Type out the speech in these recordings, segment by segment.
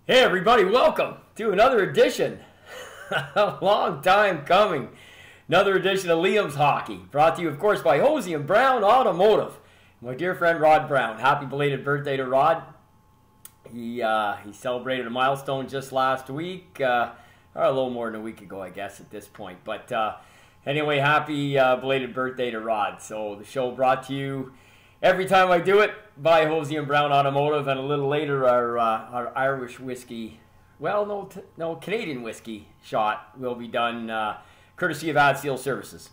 Hey everybody, welcome to another edition, a long time coming, another edition of Liam's Hockey, brought to you of course by Hosie and Brown Automotive. My dear friend Rod Brown, happy belated birthday to Rod. He celebrated a milestone just last week, or a little more than a week ago I guess at this point, but anyway, happy belated birthday to Rod. So the show brought to you every time I do it by Hosie and Brown Automotive, and a little later our Irish whiskey, well, no, Canadian whiskey shot will be done courtesy of Adseal Services.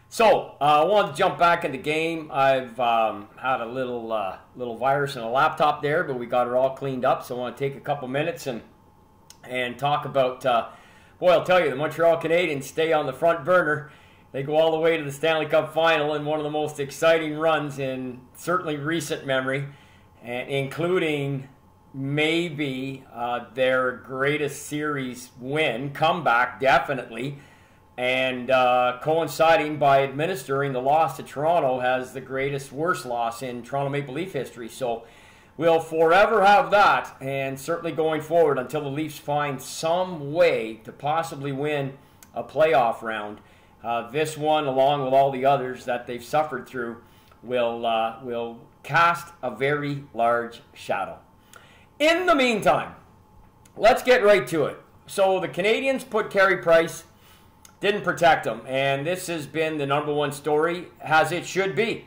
So I wanted to jump back in the game. I've had a little virus in a laptop there, but we got it all cleaned up. So I want to take a couple minutes and talk about. Boy, I'll tell you, the Montreal Canadiens stay on the front burner. They go all the way to the Stanley Cup Final in one of the most exciting runs in certainly recent memory, including maybe their greatest series win, comeback definitely, and coinciding by administering the loss to Toronto has the greatest worst loss in Toronto Maple Leaf history. So we'll forever have that, and certainly going forward until the Leafs find some way to possibly win a playoff round. This one, along with all the others that they've suffered through, will cast a very large shadow. In the meantime, let's get right to it. So the Canadiens put Carey Price, didn't protect him, and this has been the #1 story, as it should be.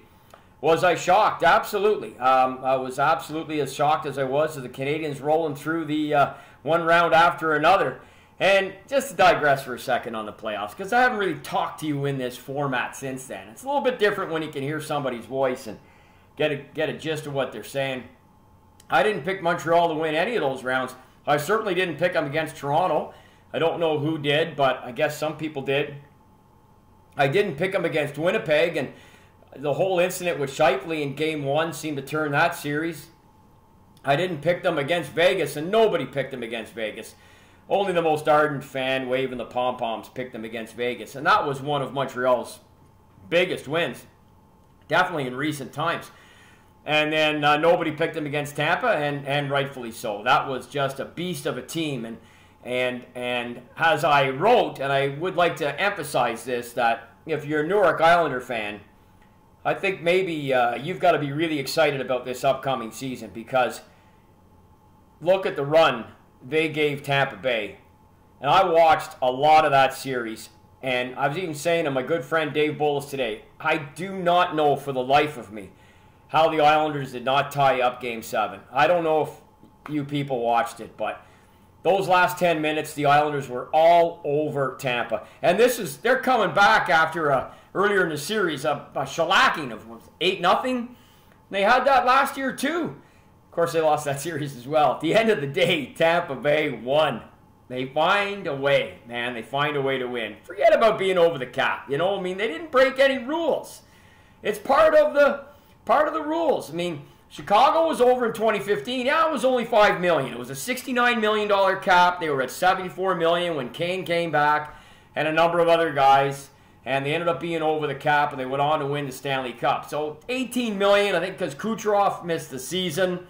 Was I shocked? Absolutely. I was absolutely as shocked as I was as the Canadiens rolling through the one round after another. And just to digress for a second on the playoffs, because I haven't really talked to you in this format since then. It's a little bit different when you can hear somebody's voice and get a gist of what they're saying. I didn't pick Montreal to win any of those rounds. I certainly didn't pick them against Toronto. I don't know who did, but I guess some people did. I didn't pick them against Winnipeg, and the whole incident with Scheifele in Game 1 seemed to turn that series. I didn't pick them against Vegas, and nobody picked them against Vegas. Only the most ardent fan waving the pom-poms picked them against Vegas. And that was one of Montreal's biggest wins, definitely in recent times. And then nobody picked them against Tampa, and rightfully so. That was just a beast of a team. And as I wrote, and I would like to emphasize this, that if you're a Newark Islander fan, I think maybe you've got to be really excited about this upcoming season, because look at the run they gave Tampa Bay. And I watched a lot of that series, and I was even saying to my good friend Dave Bolles today, I do not know for the life of me how the Islanders did not tie up Game 7. I don't know if you people watched it, but those last 10 minutes, the Islanders were all over Tampa. And they're coming back after earlier in the series, a shellacking of 8-0. They had that last year too. Of course, they lost that series as well. At the end of the day, Tampa Bay won. They find a way, man. They find a way to win. Forget about being over the cap. You know, I mean, they didn't break any rules. It's part of the rules. I mean, Chicago was over in 2015. Yeah, it was only $5 million. It was a $69 million cap. They were at $74 million when Kane came back, and a number of other guys. And they ended up being over the cap, and they went on to win the Stanley Cup. So $18 million, I think, because Kucherov missed the season,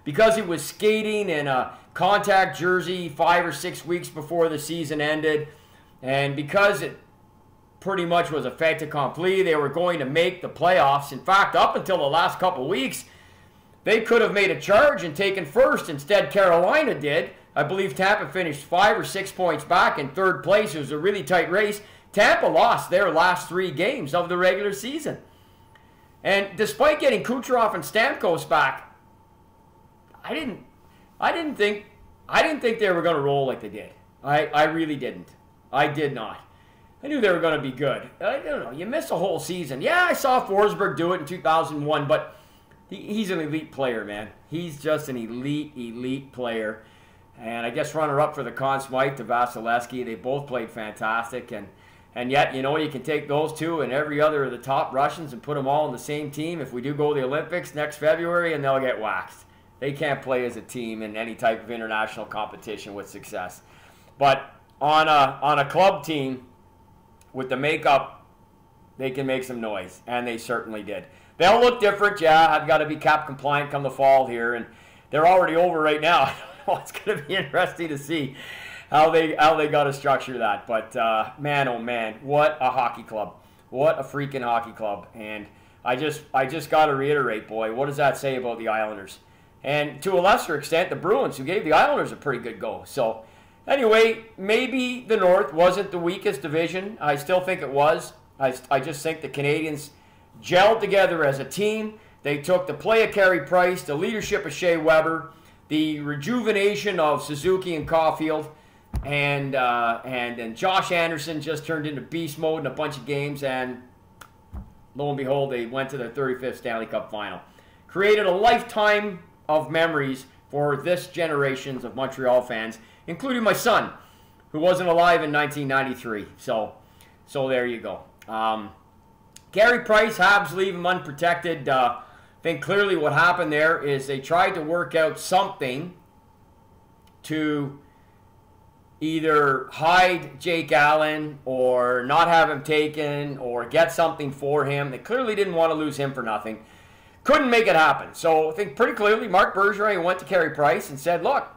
because he was skating in a contact jersey 5 or 6 weeks before the season ended, and because it pretty much was a fait accompli, they were going to make the playoffs. In fact, up until the last couple of weeks, they could have made a charge and taken first. Instead, Carolina did. I believe Tampa finished 5 or 6 points back in third place. It was a really tight race. Tampa lost their last 3 games of the regular season. And despite getting Kucherov and Stamkos back, I didn't think they were going to roll like they did. I really didn't. I did not. I knew they were going to be good. I don't know. You miss a whole season. Yeah, I saw Forsberg do it in 2001, but he's an elite player, man. He's just an elite player. And I guess runner-up for the Conn Smythe to Vasilevsky. They both played fantastic. And yet, you know, you can take those two and every other of the top Russians and put them all on the same team if we do go to the Olympics next February, and they'll get waxed. They can't play as a team in any type of international competition with success. But on a club team with the makeup, they can make some noise, and they certainly did. They'll look different, yeah. I've got to be cap compliant come the fall here, and they're already over right now. It's going to be interesting to see how they got to structure that. But man, oh man, what a hockey club! What a freaking hockey club! And I just got to reiterate, boy, what does that say about the Islanders? And to a lesser extent, the Bruins, who gave the Islanders a pretty good go. So anyway, maybe the North wasn't the weakest division. I still think it was. I just think the Canadians gelled together as a team. They took the play of Carey Price, the leadership of Shea Weber, the rejuvenation of Suzuki and Caulfield, and Josh Anderson just turned into beast mode in a bunch of games, and lo and behold, they went to their 35th Stanley Cup final. Created a lifetime of memories for this generations of Montreal fans, including my son, who wasn't alive in 1993. So there you go. Carey Price, Habs leave him unprotected. I think clearly what happened there is they tried to work out something to either hide Jake Allen or not have him taken or get something for him. They clearly didn't want to lose him for nothing. Couldn't make it happen. So I think pretty clearly Marc Bergevin went to Carey Price and said, look,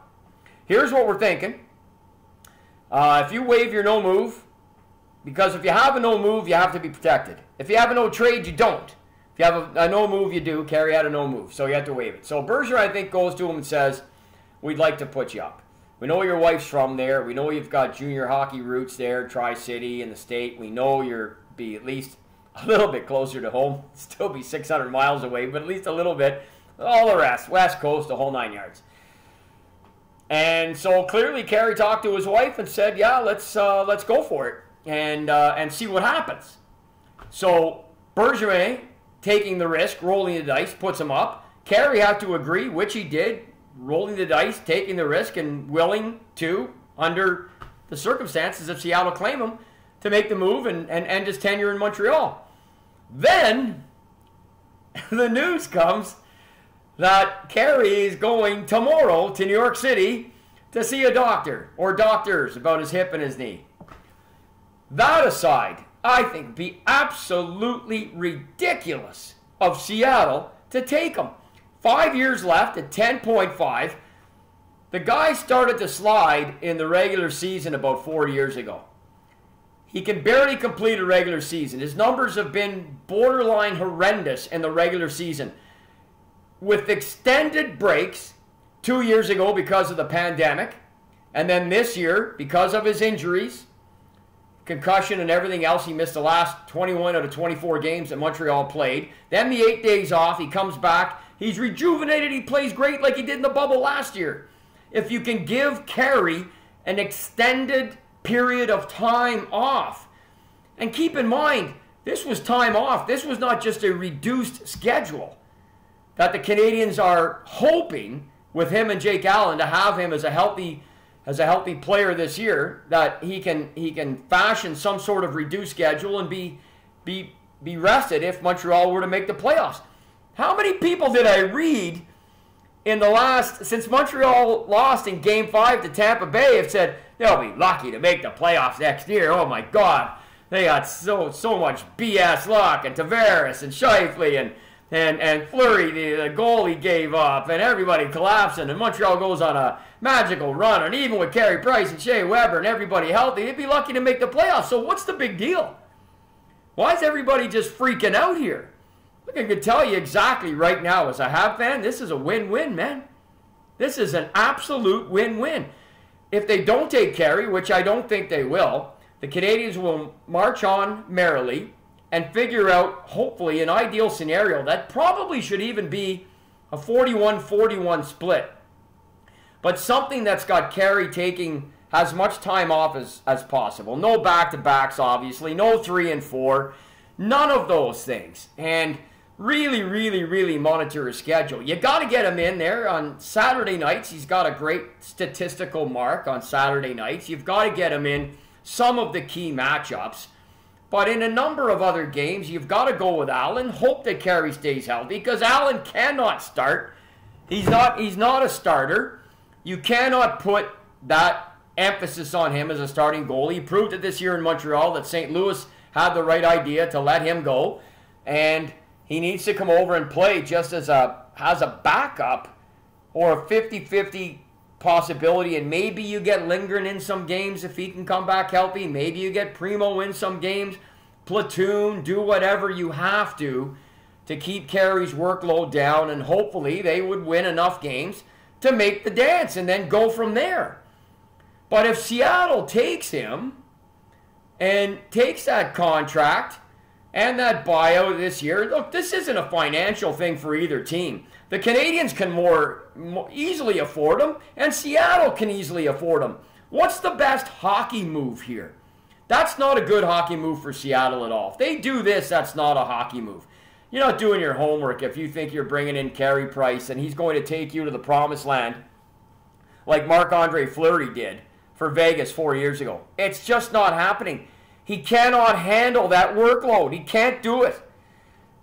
here's what we're thinking. If you waive your no move, because if you have a no move, you have to be protected. If you have a no trade, you don't. If you have a no move, you do. Carey had a no move, so you have to waive it. So Bergeron, I think, goes to him and says, we'd like to put you up. We know your wife's from there. We know you've got junior hockey roots there, Tri-City in the state. We know you're be at least a little bit closer to home. Still be 600 miles away, but at least a little bit. All the rest, West Coast, the whole 9 yards. And so clearly Carey talked to his wife and said, yeah, let's go for it and see what happens. So Bergevin, taking the risk, rolling the dice, puts him up. Carey had to agree, which he did, rolling the dice, taking the risk, and willing to, under the circumstances of Seattle claim him, to make the move and end his tenure in Montreal. Then the news comes that Carey is going tomorrow to New York City to see a doctor or doctors about his hip and his knee. That aside, I think it'd be absolutely ridiculous of Seattle to take him. 5 years left at 10.5. The guy started to slide in the regular season about 4 years ago. He can barely complete a regular season. His numbers have been borderline horrendous in the regular season. With extended breaks 2 years ago because of the pandemic, and then this year because of his injuries, concussion and everything else, he missed the last 21 out of 24 games that Montreal played. Then the 8 days off, he comes back. He's rejuvenated. He plays great like he did in the bubble last year. If you can give Carey an extended period of time off, and keep in mind, this was time off. This was not just a reduced schedule that the Canadians are hoping with him and Jake Allen to have him as a healthy player this year, that he can fashion some sort of reduced schedule and be rested if Montreal were to make the playoffs. How many people did I read in the last, since Montreal lost in Game 5 to Tampa Bay, have said they'll be lucky to make the playoffs next year? Oh my God, they got so much BS luck, and Tavares and Scheifele and Fleury, the goal he gave up, and everybody collapsing, and Montreal goes on a magical run, and even with Carey Price and Shea Weber and everybody healthy, they'd be lucky to make the playoffs. So what's the big deal? Why is everybody just freaking out here? Look, I can tell you exactly right now, as a Habs fan, this is a win-win, man. This is an absolute win-win. If they don't take Carey, which I don't think they will, the Canadians will march on merrily and figure out, hopefully, an ideal scenario that probably should even be a 41-41 split. But something that's got Carey taking as much time off as possible. No back-to-backs, obviously. No 3 and 4. None of those things. And really monitor his schedule. You got to get him in there on Saturday nights. He's got a great statistical mark on Saturday nights. You've got to get him in some of the key matchups. But in a number of other games, you've got to go with Allen. Hope that Carey stays healthy, because Allen cannot start. He's not a starter. You cannot put that emphasis on him as a starting goalie. He proved it this year in Montreal that St. Louis had the right idea to let him go. And he needs to come over and play just as a backup or a 50-50 possibility, and maybe you get Lindgren in some games if he can come back healthy. Maybe you get Primo in some games. Platoon, do whatever you have to keep Carey's workload down, and hopefully they would win enough games to make the dance and then go from there. But if Seattle takes him and takes that contract and that buyout this year, look, this isn't a financial thing for either team. The Canadians can more easily afford him, and Seattle can easily afford him. What's the best hockey move here? That's not a good hockey move for Seattle at all. If they do this, that's not a hockey move. You're not doing your homework if you think you're bringing in Carey Price and he's going to take you to the promised land like Marc-Andre Fleury did for Vegas 4 years ago. It's just not happening. He cannot handle that workload. He can't do it.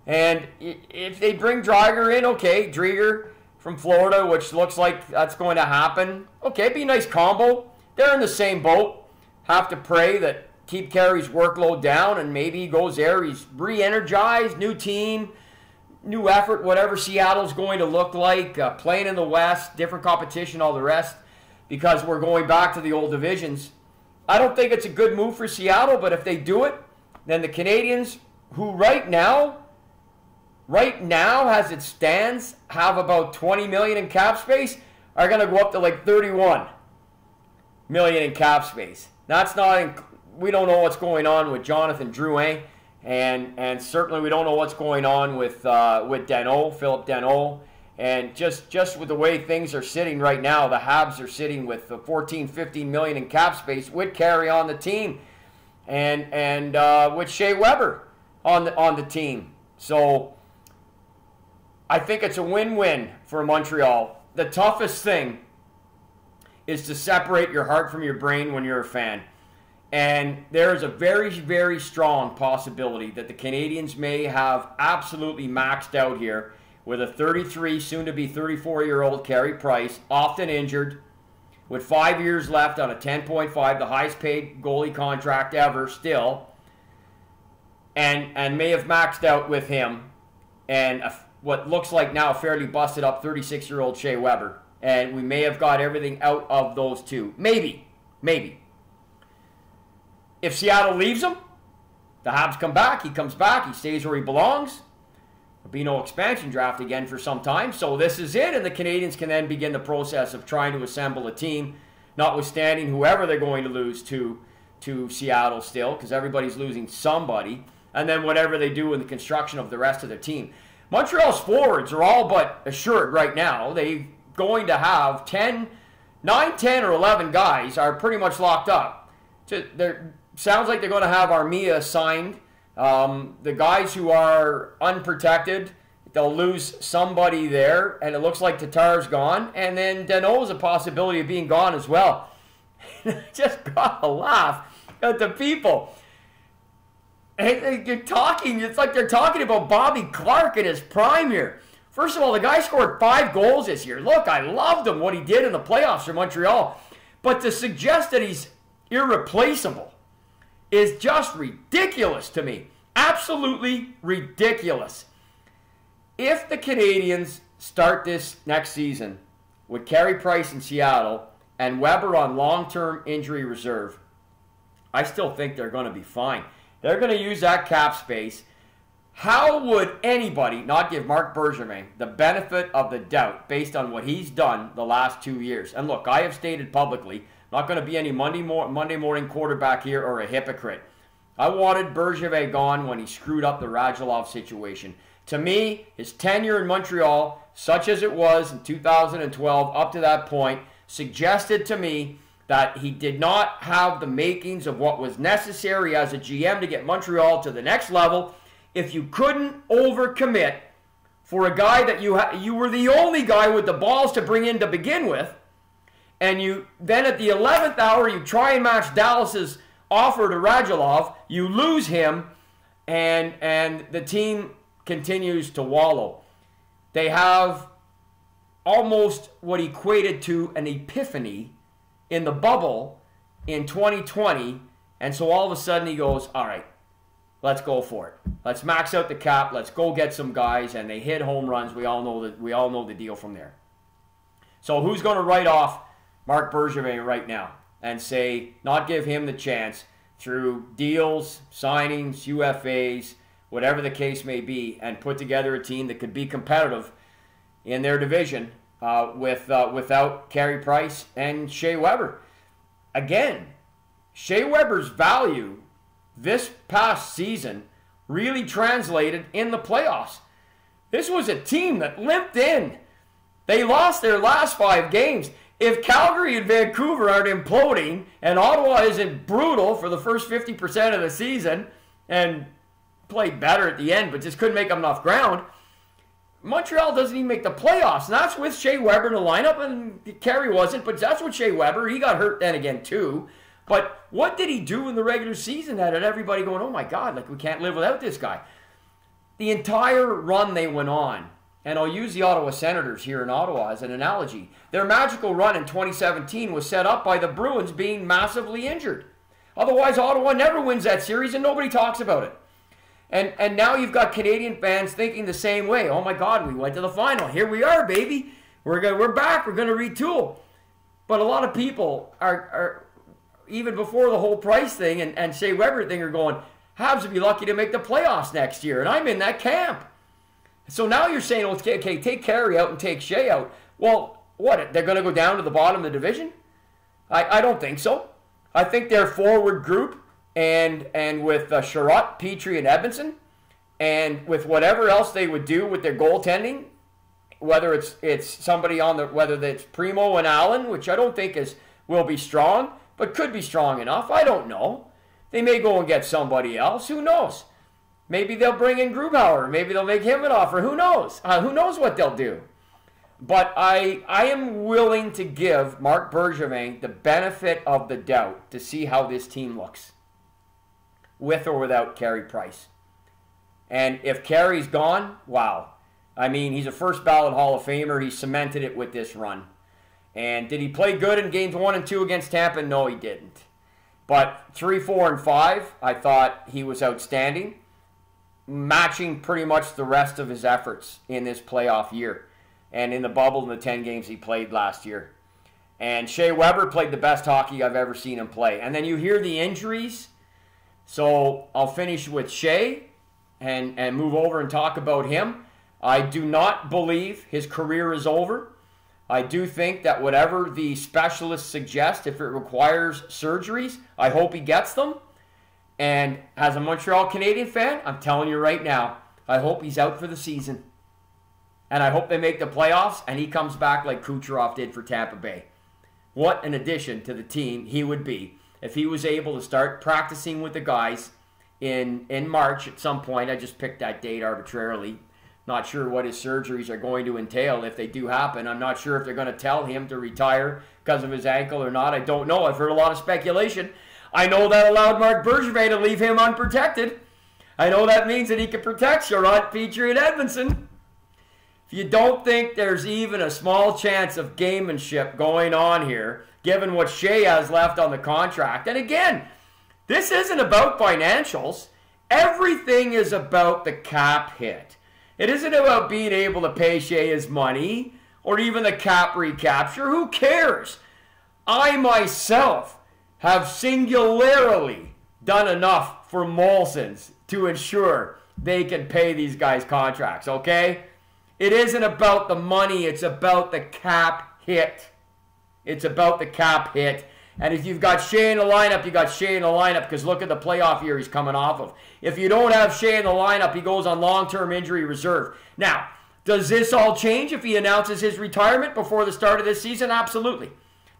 And if they bring Driedger in, okay, Driedger from Florida, which looks like that's going to happen. Okay, it'd be a nice combo. They're in the same boat. Have to pray that keep Carey's workload down, and maybe he goes there. He's re-energized, new team, new effort, whatever Seattle's going to look like, playing in the West, different competition, all the rest, because we're going back to the old divisions. I don't think it's a good move for Seattle, but if they do it, then the Canadians, who right now, as it stands, have about $20 million in cap space, are going to go up to like $31 million in cap space. That's not. We don't know what's going on with Jonathan Drouin, and certainly we don't know what's going on with Danault, Philip Danault, and just with the way things are sitting right now, the Habs are sitting with the $14-15 million in cap space with Carey on the team, and with Shea Weber on the team. So I think it's a win-win for Montreal. The toughest thing is to separate your heart from your brain when you're a fan. And there is a very, very strong possibility that the Canadians may have absolutely maxed out here with a 33, soon-to-be 34-year-old Carey Price, often injured, with 5 years left on a 10.5, the highest-paid goalie contract ever still, and may have maxed out with him and what looks like now a fairly busted-up 36-year-old Shea Weber. And we may have got everything out of those two. Maybe. If Seattle leaves him, the Habs come back, he comes back, he stays where he belongs. There'll be no expansion draft again for some time, so this is it, and the Canadians can then begin the process of trying to assemble a team, notwithstanding whoever they're going to lose to Seattle still, because everybody's losing somebody, and then whatever they do in the construction of the rest of their team. Montreal's forwards are all but assured right now. They're going to have 9, 10, or 11 guys are pretty much locked up. Sounds like they're going to have Armia signed. The guys who are unprotected, they'll lose somebody there, and it looks like Tatar's gone. And then Danault is a possibility of being gone as well. Just got to laugh at the people. You're talking, it's like they're talking about Bobby Clark in his prime here. First of all, the guy scored 5 goals this year. Look, I loved him, what he did in the playoffs for Montreal. But to suggest that he's irreplaceable is just ridiculous to me. Absolutely ridiculous. If the Canadians start this next season with Carey Price in Seattle and Weber on long-term injury reserve, I still think they're going to be fine. They're going to use that cap space. How would anybody not give Marc Bergevin the benefit of the doubt based on what he's done the last 2 years? And look, I have stated publicly, not going to be any Monday morning quarterback here or a hypocrite. I wanted Bergevin gone when he screwed up the Radulov situation. To me, his tenure in Montreal, such as it was in 2012 up to that point, suggested to me that he did not have the makings of what was necessary as a GM to get Montreal to the next level. If you couldn't overcommit for a guy that you were the only guy with the balls to bring in to begin with, and you then at the 11th hour you try and match Dallas's offer to Radulov, you lose him, and the team continues to wallow. They have almost what equated to an epiphany in the bubble in 2020, and so all of a sudden he goes, all right, let's go for it. Let's max out the cap. Let's go get some guys, and they hit home runs. We all know the deal from there. So who's going to write off Marc Bergevin right now and say, not give him the chance through deals, signings, UFAs, whatever the case may be, and put together a team that could be competitive in their division without Carey Price and Shea Weber? Again, Shea Weber's value this past season really translated in the playoffs. This was a team that limped in. They lost their last 5 games. If Calgary and Vancouver aren't imploding and Ottawa isn't brutal for the first 50% of the season and played better at the end but just couldn't make up enough ground, Montreal doesn't even make the playoffs. And that's with Shea Weber in the lineup, and Carey wasn't, but that's with Shea Weber. He got hurt then again too. But what did he do in the regular season that had everybody going, oh my God, like we can't live without this guy? The entire run they went on, and I'll use the Ottawa Senators here in Ottawa as an analogy. Their magical run in 2017 was set up by the Bruins being massively injured. Otherwise, Ottawa never wins that series and nobody talks about it. And now you've got Canadian fans thinking the same way. Oh my God, we went to the final. Here we are, baby. We're back. We're going to retool. But a lot of people are even before the whole Price thing and Shea Weber thing are going, Habs would be lucky to make the playoffs next year. And I'm in that camp. So now you're saying, okay, take Carey out and take Shea out. Well, what? They're going to go down to the bottom of the division? I don't think so. I think their forward group, and with Sherratt, Petrie, and Edmondson, and with whatever else they would do with their goaltending, whether it's somebody whether it's Primo and Allen, which I don't think will be strong, but could be strong enough. I don't know. They may go and get somebody else. Who knows? Maybe they'll bring in Grubauer. Maybe they'll make him an offer. Who knows? Who knows what they'll do? But I am willing to give Marc Bergevin the benefit of the doubt to see how this team looks, with or without Carey Price. And if Carey's gone, wow. I mean, he's a first ballot Hall of Famer. He cemented it with this run. And did he play good in games 1 and 2 against Tampa? No, he didn't. But 3, 4, and 5, I thought he was outstanding, matching pretty much the rest of his efforts in this playoff year and in the bubble in the 10 games he played last year. And Shea Weber played the best hockey I've ever seen him play. And then you hear the injuries. So I'll finish with Shea and move over and talk about him. I do not believe his career is over. I do think that whatever the specialists suggest, if it requires surgeries, I hope he gets them. And as a Montreal Canadian fan, I'm telling you right now, I hope he's out for the season. And I hope they make the playoffs and he comes back like Kucherov did for Tampa Bay. What an addition to the team he would be if he was able to start practicing with the guys in March at some point. I just picked that date arbitrarily. Not sure what his surgeries are going to entail if they do happen. I'm not sure if they're going to tell him to retire because of his ankle or not. I don't know. I've heard a lot of speculation. I know that allowed Marc Bergevin to leave him unprotected. I know that means that he can protect Sherratt, Petrie, and Edmondson. If you don't think there's even a small chance of gamemanship going on here, given what Shea has left on the contract, and again, this isn't about financials. Everything is about the cap hit. It isn't about being able to pay Shea his money or even the cap recapture. Who cares? I myself have singularly done enough for Molson's to ensure they can pay these guys contracts, okay? It isn't about the money. It's about the cap hit. It's about the cap hit. And if you've got Shea in the lineup, you got Shea in the lineup because look at the playoff year he's coming off of. If you don't have Shea in the lineup, he goes on long-term injury reserve. Now, does this all change if he announces his retirement before the start of this season? Absolutely.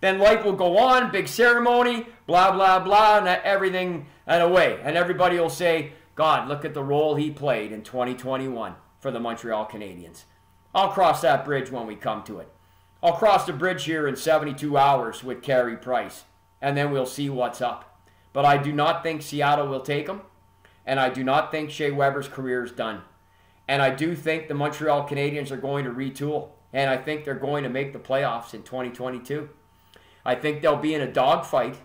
Then life will go on, big ceremony, blah, blah, blah, and everything and away. And everybody will say, God, look at the role he played in 2021 for the Montreal Canadiens. I'll cross that bridge when we come to it. I'll cross the bridge here in 72 hours with Carey Price, and then we'll see what's up. But I do not think Seattle will take him, and I do not think Shea Weber's career is done. And I do think the Montreal Canadiens are going to retool, and I think they're going to make the playoffs in 2022. I think they'll be in a dogfight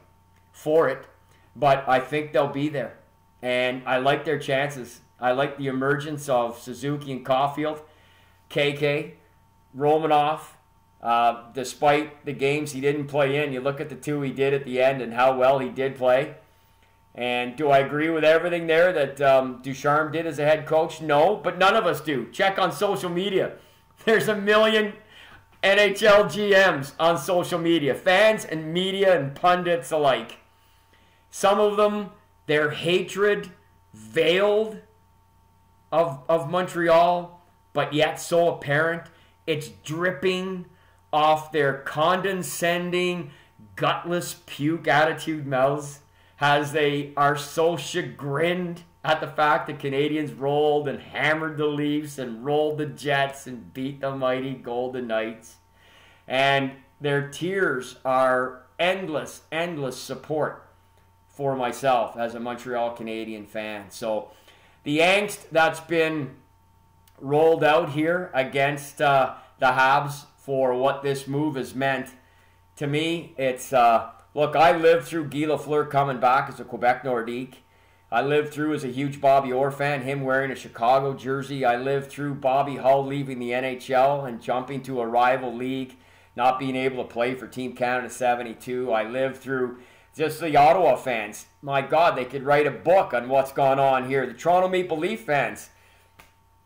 for it, but I think they'll be there. And I like their chances. I like the emergence of Suzuki and Caulfield, KK, Romanoff, despite the games he didn't play in. You look at the 2 he did at the end and how well he did play. And do I agree with everything there that Ducharme did as a head coach? No, but none of us do. Check on social media. There's a million NHL GMs on social media, fans and media and pundits alike. Some of them, their hatred veiled of Montreal, but yet so apparent. It's dripping off their condescending, gutless puke attitude mouths as they are so chagrined at the fact that Canadians rolled and hammered the Leafs and rolled the Jets and beat the mighty Golden Knights. And their tears are endless, endless support for myself as a Montreal Canadian fan. So the angst that's been rolled out here against the Habs for what this move has meant, to me, it's, look, I lived through Guy Lafleur coming back as a Quebec Nordique. I lived through as a huge Bobby Orr fan, him wearing a Chicago jersey. I lived through Bobby Hull leaving the NHL and jumping to a rival league, not being able to play for Team Canada 72. I lived through just the Ottawa fans. My God, they could write a book on what's gone on here. The Toronto Maple Leaf fans.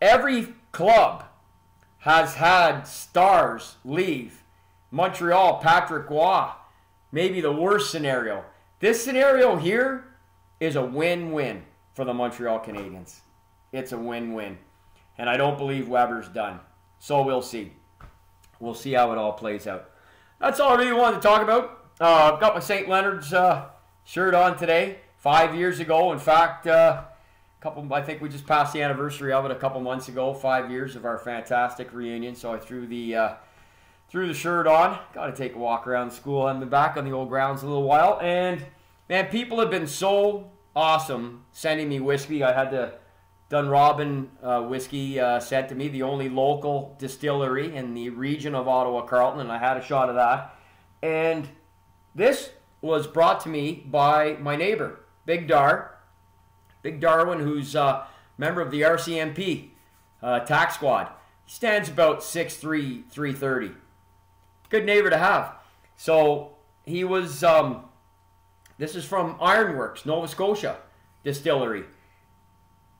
Every club has had stars leave. Montreal, Patrick Roy, maybe the worst scenario. This scenario here is a win-win for the Montreal Canadiens. It's a win-win. And I don't believe Weber's done. So we'll see. We'll see how it all plays out. That's all I really wanted to talk about. I've got my St. Leonard's shirt on today. 5 years ago. In fact, I think we just passed the anniversary of it a couple months ago. 5 years of our fantastic reunion. So I threw the shirt on. Got to take a walk around the school. I've been back on the old grounds a little while. And, man, people have been so awesome sending me whiskey. I had the Dunrobin whiskey sent to me, the only local distillery in the region of Ottawa-Carleton, and I had a shot of that. And this was brought to me by my neighbor, Big Darwin, who's a member of the RCMP tax squad. He stands about 6'3", 330. Good neighbor to have. So he was, this is from Ironworks, Nova Scotia Distillery.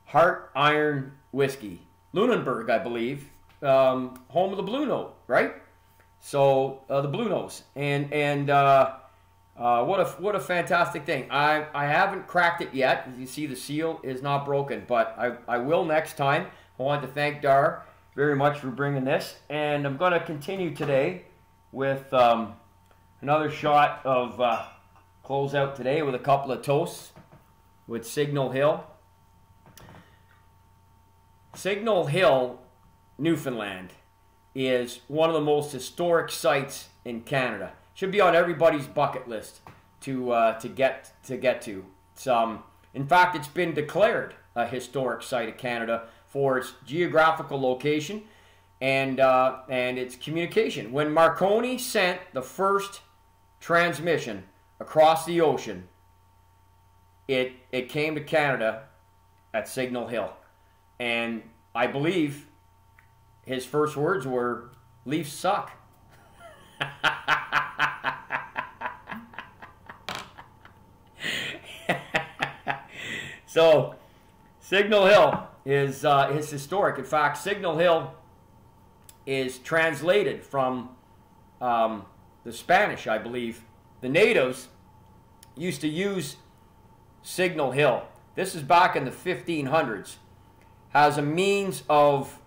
Heart Iron Whiskey. Lunenburg, I believe. Home of the Blue Note, right? So, the Blue Nose. And what a fantastic thing. I haven't cracked it yet. As you see, the seal is not broken, but I will next time. I want to thank Dar very much for bringing this. And I'm going to continue today with another shot of close out today with a couple of toasts with Signal Hill. Signal Hill, Newfoundland, is one of the most historic sites in Canada. Should be on everybody's bucket list to get to. It's, in fact, it's been declared a historic site of Canada for its geographical location and its communication. When Marconi sent the first transmission across the ocean, it came to Canada at Signal Hill. And I believe his first words were, "Leafs suck." So, Signal Hill is historic. In fact, Signal Hill is translated from the Spanish, I believe. The natives used to use Signal Hill. This is back in the 1500s. Has a means of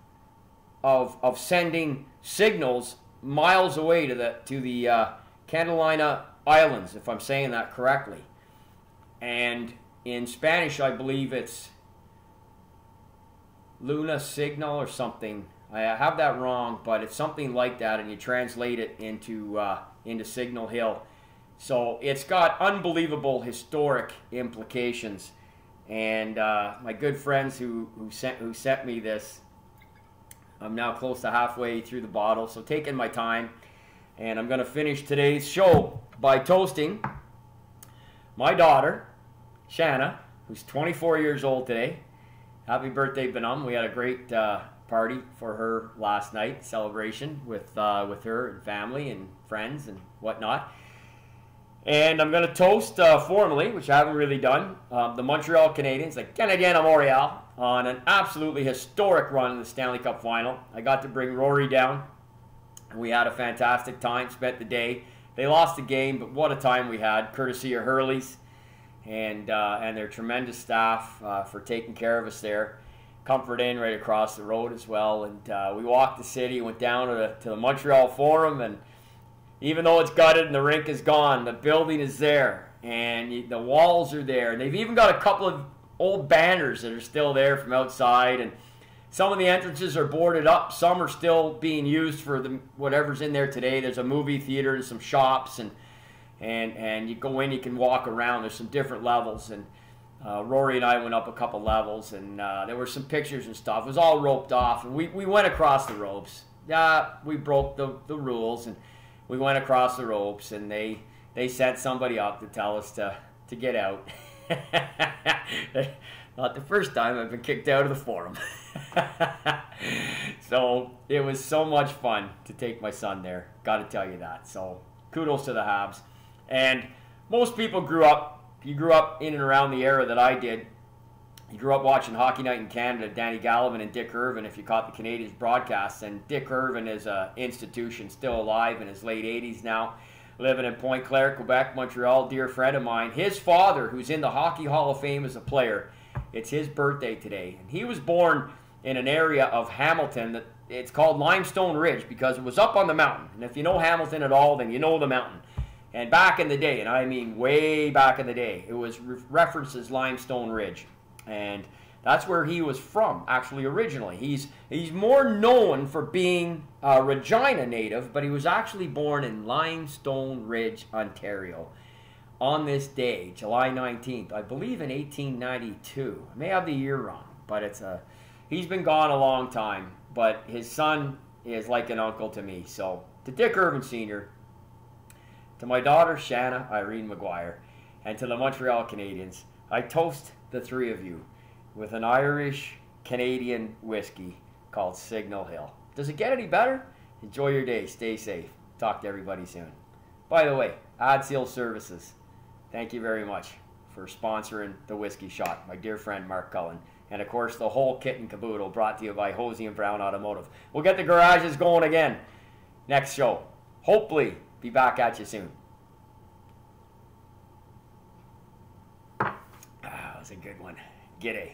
sending signals miles away to the Catalina Islands, if I'm saying that correctly. And in Spanish, I believe it's Luna Signal or something. I have that wrong, but it's something like that, and you translate it into Signal Hill. So it's got unbelievable historic implications. And my good friends who sent me this, I'm now close to halfway through the bottle, so taking my time. And I'm going to finish today's show by toasting my daughter, Shanna, who's 24 years old today. Happy birthday, Benum. We had a party for her last night, celebration with her and family and friends and whatnot. And I'm going to toast formally, which I haven't really done, the Montreal Canadiens, the Canadiens de Montreal, on an absolutely historic run in the Stanley Cup Final. I got to bring Rory down. We had a fantastic time, spent the day. They lost the game, but what a time we had, courtesy of Hurley's and their tremendous staff for taking care of us there. Comfort Inn right across the road as well. And we walked the city, went down to the Montreal Forum, and even though it's gutted and the rink is gone, the building is there, and the walls are there. And they've even got a couple of old banners that are still there from outside, and some of the entrances are boarded up. Some are still being used for whatever's in there today. There's a movie theater and some shops, and you go in, you can walk around. There's some different levels, and Rory and I went up a couple levels, and there were some pictures and stuff. It was all roped off, and we went across the ropes. We broke the rules, and we went across the ropes, and they sent somebody up to tell us to get out. Not the first time I've been kicked out of the Forum. So it was so much fun to take my son there. Got to tell you that. So kudos to the Habs. And most people grew up, you grew up in and around the era that I did. You grew up watching Hockey Night in Canada, Danny Gallivan and Dick Irvin, if you caught the Canadiens broadcasts. And Dick Irvin is an institution, still alive in his late 80s now, living in Pointe Claire, Quebec, Montreal, dear friend of mine. His father, who's in the Hockey Hall of Fame as a player, it's his birthday today. And he was born in an area of Hamilton that it's called Limestone Ridge because it was up on the mountain. And if you know Hamilton at all, then you know the mountain. And back in the day, and I mean way back in the day, it was referenced as Limestone Ridge. And that's where he was from, actually, originally. He's more known for being a Regina native, but he was actually born in Limestone Ridge, Ontario, on this day, July 19th, I believe in 1892. I may have the year wrong, but he's been gone a long time, but his son is like an uncle to me. So, to Dick Irvin Sr., to my daughter, Shanna, Irene McGuire, and to the Montreal Canadiens, I toast the three of you with an Irish-Canadian whiskey called Signal Hill. Does it get any better? Enjoy your day. Stay safe. Talk to everybody soon. By the way, Ad Seal Services, thank you very much for sponsoring the Whiskey Shot, my dear friend Mark Cullen. And, of course, the whole kit and caboodle brought to you by Hosie and Brown Automotive. We'll get the garages going again next show. Hopefully, be back at you soon. That was a good one. G'day.